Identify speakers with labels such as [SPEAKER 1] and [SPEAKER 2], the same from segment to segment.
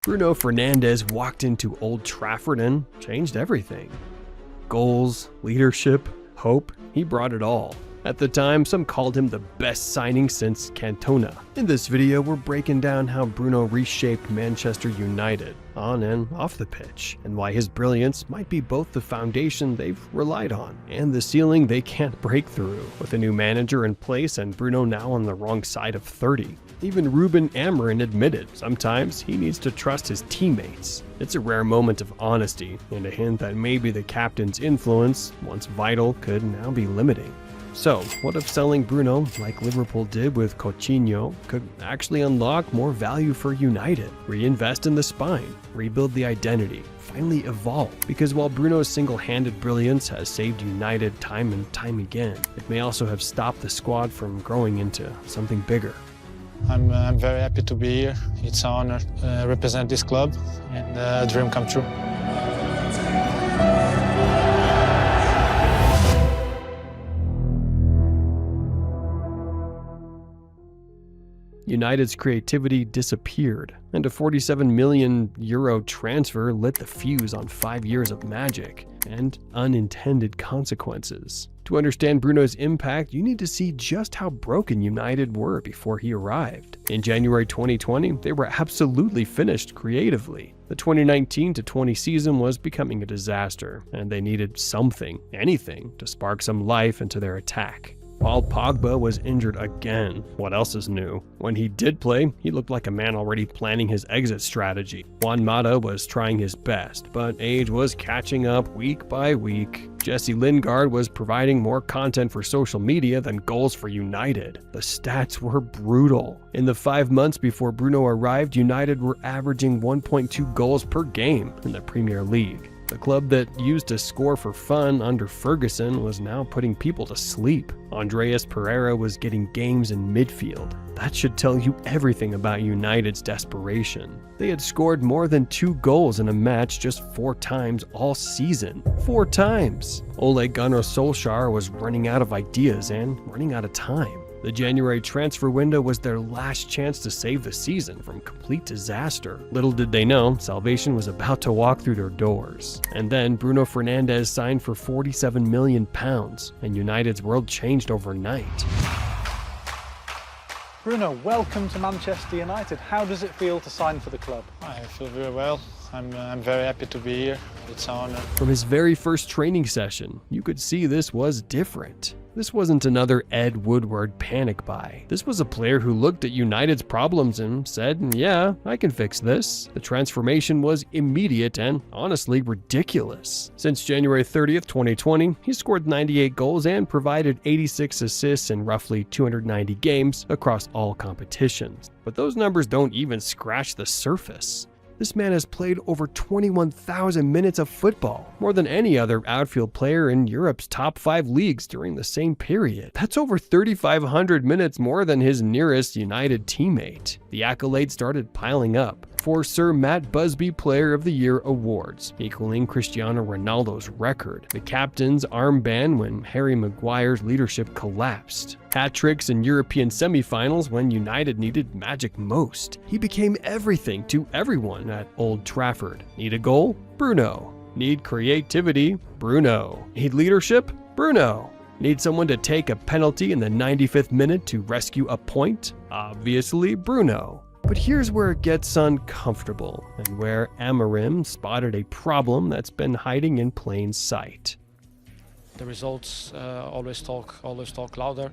[SPEAKER 1] Bruno Fernandes walked into Old Trafford and changed everything. Goals, leadership, hope, he brought it all. At the time, some called him the best signing since Cantona. In this video, we're breaking down how Bruno reshaped Manchester United, on and off the pitch, and why his brilliance might be both the foundation they've relied on and the ceiling they can't break through. With a new manager in place and Bruno now on the wrong side of 30. Even Ruben Amorim admitted sometimes he needs to trust his teammates. It's a rare moment of honesty, and a hint that maybe the captain's influence, once vital, could now be limiting. So, what if selling Bruno, like Liverpool did with Coutinho, could actually unlock more value for United? Reinvest in the spine, rebuild the identity, finally evolve. Because while Bruno's single-handed brilliance has saved United time and time again, it may also have stopped the squad from growing into something bigger.
[SPEAKER 2] I'm very happy to be here. It's an honor to represent this club and a dream come true.
[SPEAKER 1] United's creativity disappeared, and a €47 million transfer lit the fuse on 5 years of magic and unintended consequences. To understand Bruno's impact, you need to see just how broken United were before he arrived. In January 2020, they were absolutely finished creatively. The 2019-20 season was becoming a disaster, and they needed something, anything, to spark some life into their attack. Paul Pogba was injured again. What else is new? When he did play, he looked like a man already planning his exit strategy. Juan Mata was trying his best, but age was catching up week by week. Jesse Lingard was providing more content for social media than goals for United. The stats were brutal. In the 5 months before Bruno arrived, United were averaging 1.2 goals per game in the Premier League. The club that used to score for fun under Ferguson was now putting people to sleep. Andreas Pereira was getting games in midfield. That should tell you everything about United's desperation. They had scored more than 2 goals in a match just 4 times all season. 4 times! Ole Gunnar Solskjaer was running out of ideas and running out of time. The January transfer window was their last chance to save the season from complete disaster. Little did they know, salvation was about to walk through their doors. And then Bruno Fernandes signed for £47 million, and United's world changed overnight.
[SPEAKER 3] Bruno, welcome to Manchester United. How does it feel to sign for the club?
[SPEAKER 2] I feel very well. I'm very happy to be here. It's an honor.
[SPEAKER 1] From his very first training session, you could see this was different. This wasn't another Ed Woodward panic buy. This was a player who looked at United's problems and said, yeah, I can fix this. The transformation was immediate and honestly ridiculous. Since January 30th, 2020, he scored 98 goals and provided 86 assists in roughly 290 games across all competitions. But those numbers don't even scratch the surface. This man has played over 21,000 minutes of football, more than any other outfield player in Europe's top 5 leagues during the same period. That's over 3,500 minutes more than his nearest United teammate. The accolades started piling up. 4 Sir Matt Busby Player of the Year awards, equaling Cristiano Ronaldo's record. The captain's armband when Harry Maguire's leadership collapsed. Hat-tricks in European semi-finals when United needed magic most. He became everything to everyone at Old Trafford. Need a goal? Bruno. Need creativity? Bruno. Need leadership? Bruno. Need someone to take a penalty in the 95th minute to rescue a point? Obviously, Bruno. But here's where it gets uncomfortable, and where Amorim spotted a problem that's been hiding in plain sight.
[SPEAKER 4] The results always talk louder,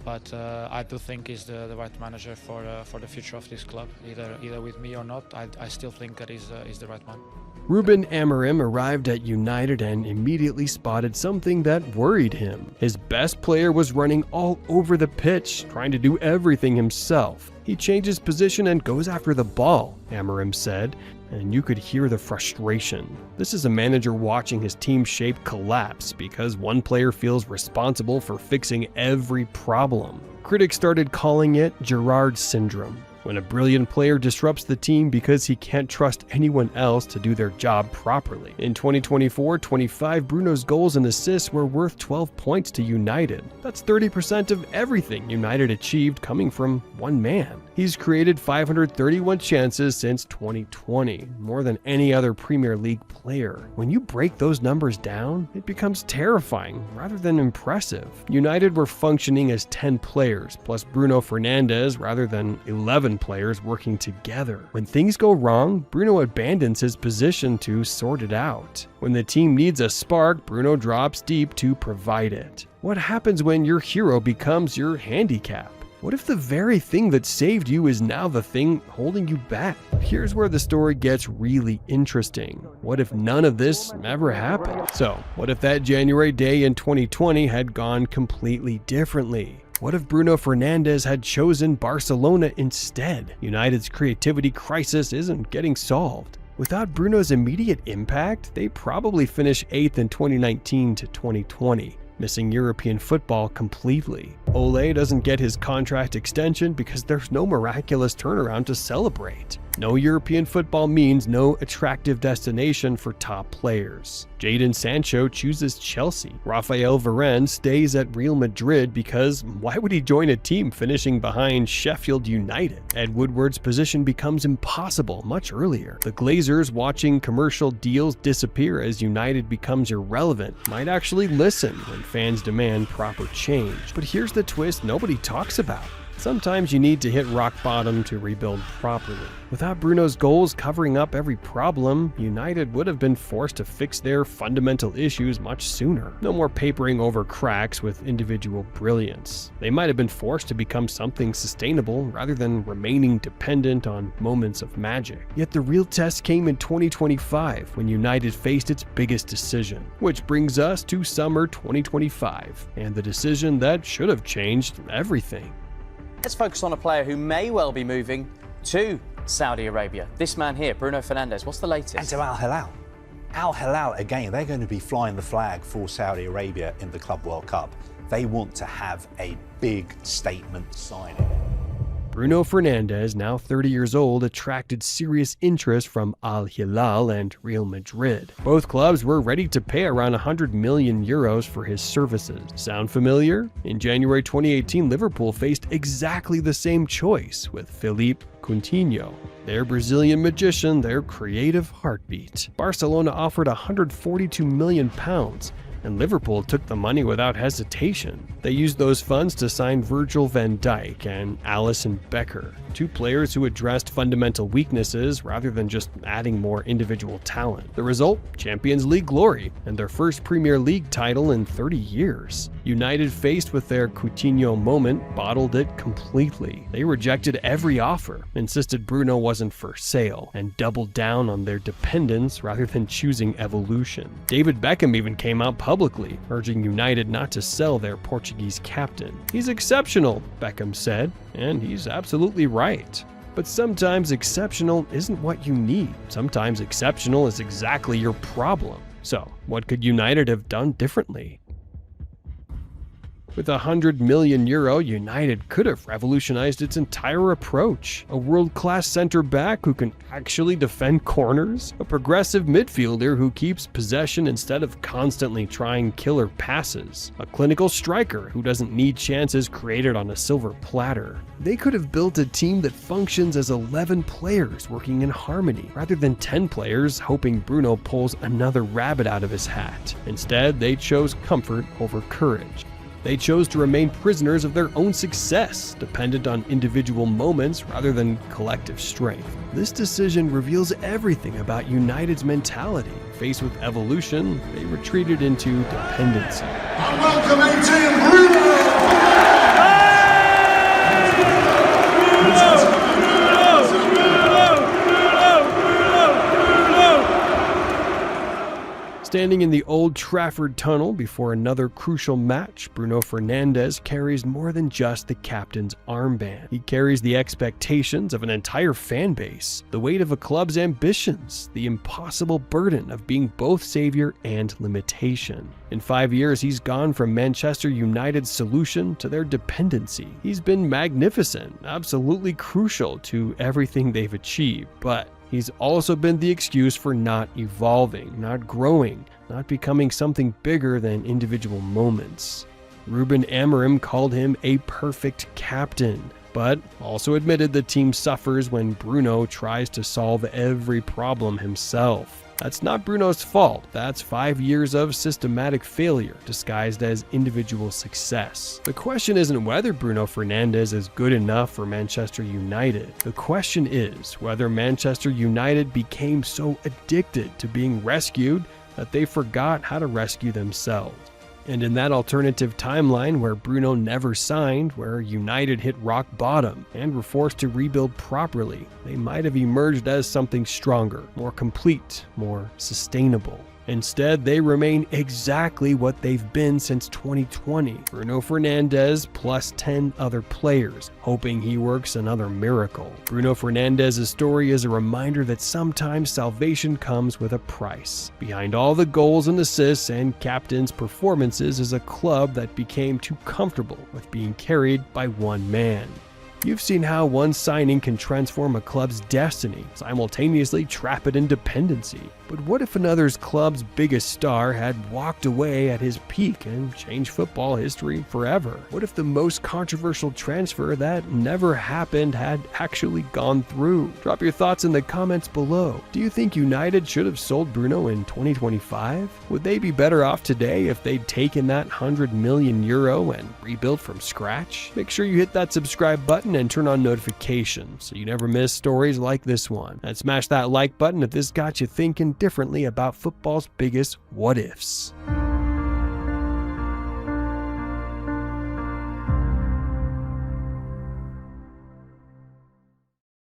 [SPEAKER 4] but I do think he's the right manager for the future of this club. Either with me or not, I still think that he's the right man.
[SPEAKER 1] Ruben Amorim arrived at United and immediately spotted something that worried him. His best player was running all over the pitch, trying to do everything himself. He changes position and goes after the ball, Amorim said, and you could hear the frustration. This is a manager watching his team shape collapse because one player feels responsible for fixing every problem. Critics started calling it Gerrard syndrome. when a brilliant player disrupts the team because he can't trust anyone else to do their job properly. In 2024-25, Bruno's goals and assists were worth 12 points to United. That's 30% of everything United achieved coming from one man. He's created 531 chances since 2020, more than any other Premier League player. When you break those numbers down, it becomes terrifying rather than impressive. United were functioning as 10 players, plus Bruno Fernandes, rather than 11 players working together. When things go wrong, Bruno abandons his position to sort it out. When the team needs a spark, Bruno drops deep to provide it. What happens when your hero becomes your handicap? What if the very thing that saved you is now the thing holding you back? Here's where the story gets really interesting. What if none of this ever happened? So, what if that January day in 2020 had gone completely differently? What if Bruno Fernandes had chosen Barcelona instead? United's creativity crisis isn't getting solved. Without Bruno's immediate impact, they probably finish 8th in 2019 to 2020. Missing European football completely. Ole doesn't get his contract extension because there's no miraculous turnaround to celebrate. No European football means no attractive destination for top players. Jadon Sancho chooses Chelsea. Raphael Varane stays at Real Madrid because why would he join a team finishing behind Sheffield United? Ed Woodward's position becomes impossible much earlier. The Glazers, watching commercial deals disappear as United becomes irrelevant, might actually listen when fans demand proper change. But here's the twist nobody talks about. Sometimes you need to hit rock bottom to rebuild properly. Without Bruno's goals covering up every problem, United would have been forced to fix their fundamental issues much sooner. No more papering over cracks with individual brilliance. They might have been forced to become something sustainable rather than remaining dependent on moments of magic. Yet the real test came in 2025 when United faced its biggest decision. Which brings us to summer 2025 and the decision that should have changed everything.
[SPEAKER 5] Let's focus on a player who may well be moving to Saudi Arabia. This man here, Bruno Fernandes, what's the latest?
[SPEAKER 6] And to Al Hilal. Al Hilal, again, they're going to be flying the flag for Saudi Arabia in the Club World Cup. They want to have a big statement signing.
[SPEAKER 1] Bruno Fernandes, now 30 years old, attracted serious interest from Al Hilal and Real Madrid. Both clubs were ready to pay around 100 million euros for his services. Sound familiar? In January 2018, Liverpool faced exactly the same choice with Philippe Coutinho, their Brazilian magician, their creative heartbeat. Barcelona offered £142 million, and Liverpool took the money without hesitation. They used those funds to sign Virgil van Dijk and Alisson Becker, two players who addressed fundamental weaknesses rather than just adding more individual talent. The result? Champions League glory and their first Premier League title in 30 years. United, faced with their Coutinho moment, bottled it completely. They rejected every offer, insisted Bruno wasn't for sale, and doubled down on their dependence rather than choosing evolution. David Beckham even came out publicly, urging United not to sell their Portuguese captain. He's exceptional, Beckham said, and he's absolutely right. But sometimes exceptional isn't what you need. Sometimes exceptional is exactly your problem. So, what could United have done differently? With €100 million, United could have revolutionized its entire approach. A world-class center-back who can actually defend corners, a progressive midfielder who keeps possession instead of constantly trying killer passes, a clinical striker who doesn't need chances created on a silver platter. They could have built a team that functions as 11 players working in harmony, rather than 10 players hoping Bruno pulls another rabbit out of his hat. Instead, they chose comfort over courage. They chose to remain prisoners of their own success, dependent on individual moments rather than collective strength. This decision reveals everything about United's mentality. Faced with evolution, they retreated into dependency.
[SPEAKER 7] And welcome 18, Bruno!
[SPEAKER 1] Standing in the Old Trafford tunnel before another crucial match, Bruno Fernandes carries more than just the captain's armband. He carries the expectations of an entire fan base, the weight of a club's ambitions, the impossible burden of being both savior and limitation. In 5 years, he's gone from Manchester United's solution to their dependency. He's been magnificent, absolutely crucial to everything they've achieved, but he's also been the excuse for not evolving, not growing, not becoming something bigger than individual moments. Ruben Amorim called him a perfect captain, but also admitted the team suffers when Bruno tries to solve every problem himself. That's not Bruno's fault. That's 5 years of systematic failure disguised as individual success. The question isn't whether Bruno Fernandes is good enough for Manchester United. The question is whether Manchester United became so addicted to being rescued that they forgot how to rescue themselves. And in that alternative timeline where Bruno never signed, where United hit rock bottom and were forced to rebuild properly, they might have emerged as something stronger, more complete, more sustainable. Instead, they remain exactly what they've been since 2020. Bruno Fernandes plus 10 other players, hoping he works another miracle. Bruno Fernandes' story is a reminder that sometimes salvation comes with a price. Behind all the goals and assists and captain's performances is a club that became too comfortable with being carried by one man. You've seen how one signing can transform a club's destiny, simultaneously trap it in dependency. But what if another club's biggest star had walked away at his peak and changed football history forever? What if the most controversial transfer that never happened had actually gone through? Drop your thoughts in the comments below. Do you think United should have sold Bruno in 2025? Would they be better off today if they'd taken that €100 million and rebuilt from scratch? Make sure you hit that subscribe button and turn on notifications so you never miss stories like this one. And smash that like button if this got you thinking differently about football's biggest what ifs.